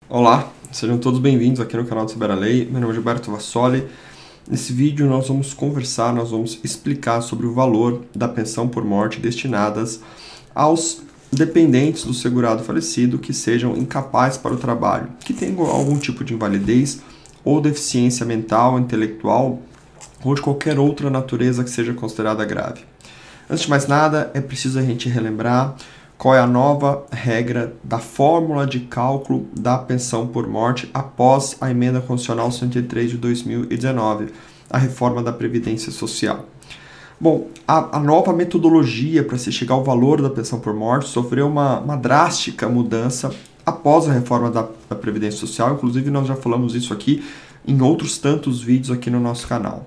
Olá, sejam todos bem-vindos aqui no canal do Saber a Lei. Meu nome é Gilberto Vassoli. Nesse vídeo nós vamos conversar, nós vamos explicar sobre o valor da pensão por morte destinadas aos dependentes do segurado falecido que sejam incapazes para o trabalho, que tenham algum tipo de invalidez ou deficiência mental, intelectual ou de qualquer outra natureza que seja considerada grave. Antes de mais nada, é preciso a gente relembrar qual é a nova regra da fórmula de cálculo da pensão por morte após a Emenda Constitucional 103 de 2019, a reforma da Previdência Social. Bom, a nova metodologia para se chegar ao valor da pensão por morte sofreu uma drástica mudança após a reforma da Previdência Social, inclusive nós já falamos isso aqui em outros tantos vídeos aqui no nosso canal.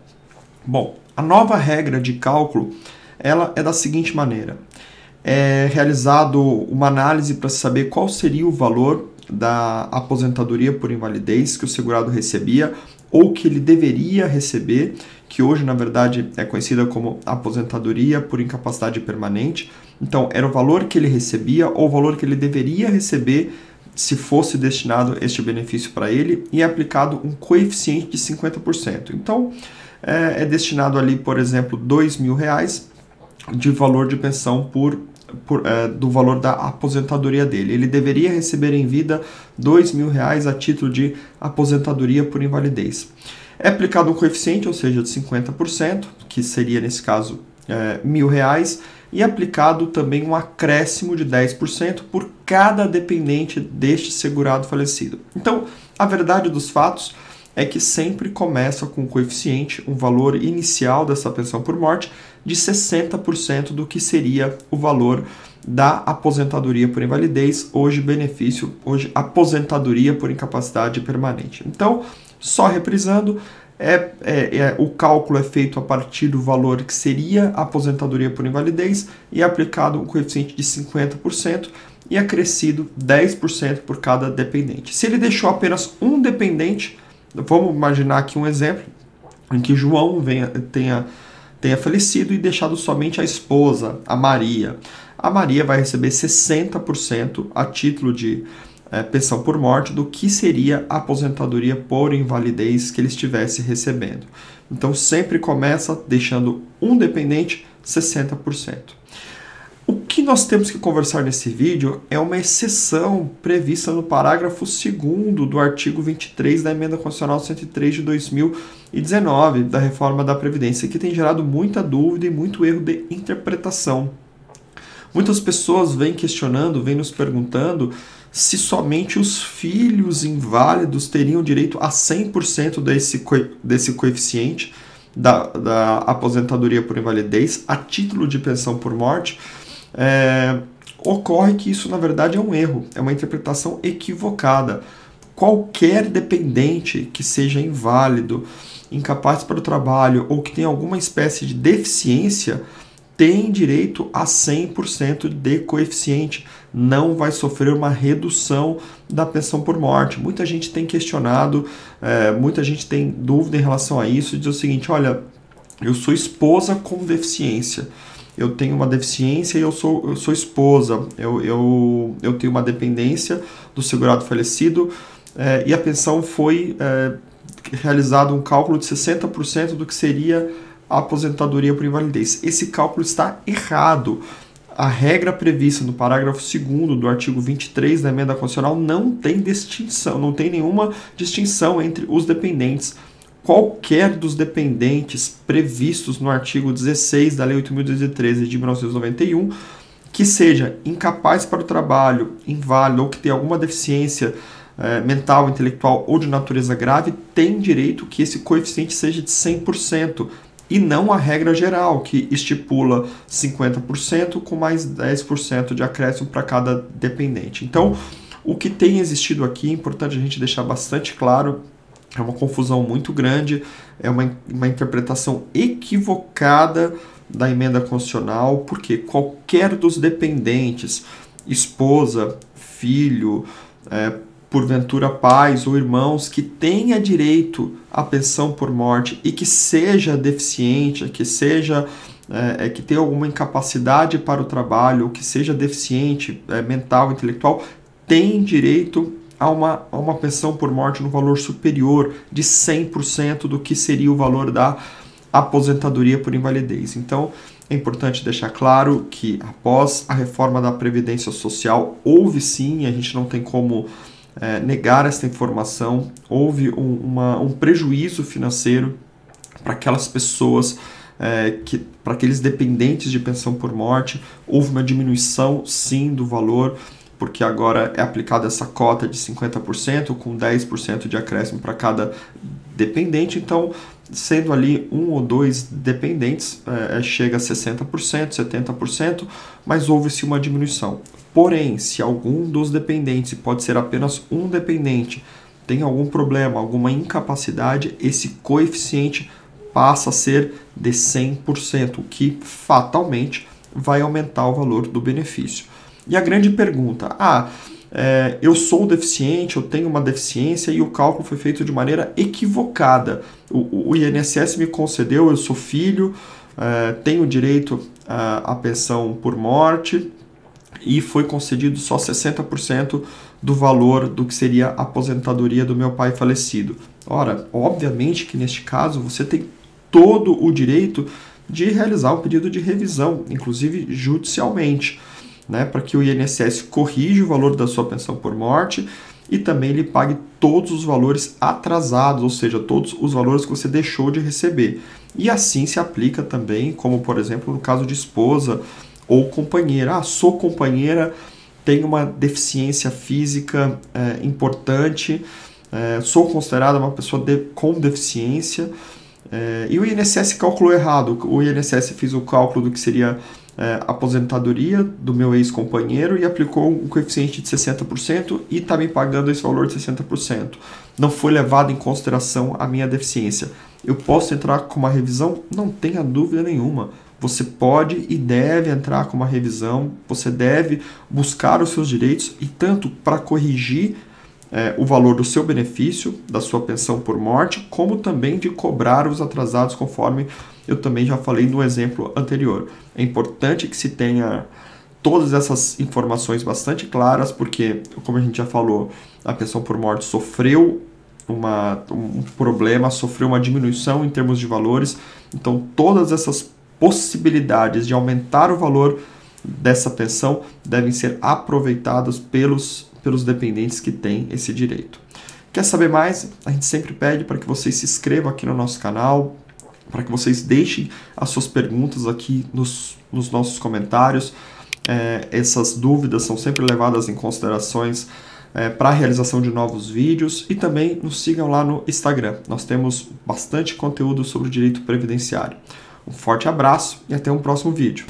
Bom, a nova regra de cálculo ela é da seguinte maneira: é realizado uma análise para saber qual seria o valor da aposentadoria por invalidez que o segurado recebia ou que ele deveria receber, que hoje, na verdade, é conhecida como aposentadoria por incapacidade permanente. Então, era o valor que ele recebia ou o valor que ele deveria receber se fosse destinado este benefício para ele, e é aplicado um coeficiente de 50%. Então, é destinado ali, por exemplo, R$2.000 de valor de pensão do valor da aposentadoria dele. Ele deveria receber em vida R$2.000 a título de aposentadoria por invalidez. É aplicado um coeficiente, ou seja, de 50%, que seria nesse caso R$1.000, e aplicado também um acréscimo de 10% por cada dependente deste segurado falecido. Então, a verdade dos fatos é que sempre começa com um coeficiente, um valor inicial dessa pensão por morte, de 60% do que seria o valor da aposentadoria por invalidez, hoje benefício, hoje aposentadoria por incapacidade permanente. Então, só reprisando, o cálculo é feito a partir do valor que seria a aposentadoria por invalidez e é aplicado um coeficiente de 50% e acrescido 10% por cada dependente. Se ele deixou apenas um dependente, vamos imaginar aqui um exemplo em que João tenha falecido e deixado somente a esposa, a Maria. A Maria vai receber 60% a título de pensão por morte do que seria a aposentadoria por invalidez que ele estivesse recebendo. Então sempre começa deixando um dependente 60%. O que nós temos que conversar nesse vídeo é uma exceção prevista no parágrafo 2º do artigo 23 da Emenda Constitucional 103 de 2019, da reforma da Previdência, que tem gerado muita dúvida e muito erro de interpretação. Muitas pessoas vêm questionando, vêm nos perguntando se somente os filhos inválidos teriam direito a 100% desse coeficiente da aposentadoria por invalidez a título de pensão por morte. Ocorre que isso, na verdade, é um erro, é uma interpretação equivocada. Qualquer dependente que seja inválido, incapaz para o trabalho ou que tenha alguma espécie de deficiência tem direito a 100% de coeficiente, não vai sofrer uma redução da pensão por morte. Muita gente tem questionado, muita gente tem dúvida em relação a isso, e diz o seguinte: olha, eu sou esposa com deficiência, eu tenho uma deficiência e eu sou esposa, eu tenho uma dependência do segurado falecido e a pensão foi realizado um cálculo de 60% do que seria a aposentadoria por invalidez. Esse cálculo está errado. A regra prevista no parágrafo 2º do artigo 23 da Emenda Constitucional não tem distinção, não tem nenhuma distinção entre os dependentes. Qualquer dos dependentes previstos no artigo 16 da Lei 8.213 de 1991, que seja incapaz para o trabalho, inválido ou que tenha alguma deficiência mental, intelectual ou de natureza grave, tem direito que esse coeficiente seja de 100%, e não a regra geral, que estipula 50% com mais 10% de acréscimo para cada dependente. Então, o que tem existido aqui, é importante a gente deixar bastante claro, é uma confusão muito grande, é uma interpretação equivocada da emenda constitucional, porque qualquer dos dependentes, esposa, filho, porventura pais ou irmãos que tenha direito à pensão por morte e que seja deficiente, que tenha alguma incapacidade para o trabalho, ou que seja deficiente mental, intelectual, tem direito a uma pensão por morte no valor superior de 100% do que seria o valor da aposentadoria por invalidez. Então, é importante deixar claro que após a reforma da Previdência Social, houve sim, a gente não tem como negar essa informação, houve um prejuízo financeiro para aquelas pessoas, para aqueles dependentes de pensão por morte. Houve uma diminuição sim do valor, porque agora é aplicada essa cota de 50%, com 10% de acréscimo para cada dependente. Então, sendo ali 1 ou 2 dependentes, chega a 60%, 70%, mas houve-se uma diminuição. Porém, se algum dos dependentes, pode ser apenas um dependente, tem algum problema, alguma incapacidade, esse coeficiente passa a ser de 100%, o que fatalmente vai aumentar o valor do benefício. E a grande pergunta, eu sou deficiente, eu tenho uma deficiência e o cálculo foi feito de maneira equivocada. O INSS me concedeu, eu sou filho, tenho direito à pensão por morte e foi concedido só 60% do valor do que seria a aposentadoria do meu pai falecido. Ora, obviamente que neste caso você tem todo o direito de realizar um pedido de revisão, inclusive judicialmente, para que o INSS corrija o valor da sua pensão por morte e também lhe pague todos os valores atrasados, ou seja, todos os valores que você deixou de receber. E assim se aplica também, como por exemplo no caso de esposa ou companheira. Sou companheira, tenho uma deficiência física importante, sou considerada uma pessoa com deficiência, e o INSS calculou errado. O INSS fez o cálculo do que seria a aposentadoria do meu ex-companheiro e aplicou um coeficiente de 60% e está me pagando esse valor de 60%. Não foi levado em consideração a minha deficiência. Eu posso entrar com uma revisão? Não tenha dúvida nenhuma. Você pode e deve entrar com uma revisão, você deve buscar os seus direitos, e tanto para corrigir o valor do seu benefício, da sua pensão por morte, como também de cobrar os atrasados, conforme eu também já falei no exemplo anterior. É importante que se tenha todas essas informações bastante claras, porque, como a gente já falou, a pensão por morte sofreu um problema, sofreu uma diminuição em termos de valores. Então, todas essas possibilidades de aumentar o valor dessa pensão devem ser aproveitadas pelos dependentes que têm esse direito. Quer saber mais? A gente sempre pede para que vocês se inscrevam aqui no nosso canal, para que vocês deixem as suas perguntas aqui nos nossos comentários. Essas dúvidas são sempre levadas em considerações para a realização de novos vídeos, e também nos sigam lá no Instagram. Nós temos bastante conteúdo sobre o direito previdenciário. Um forte abraço e até um próximo vídeo.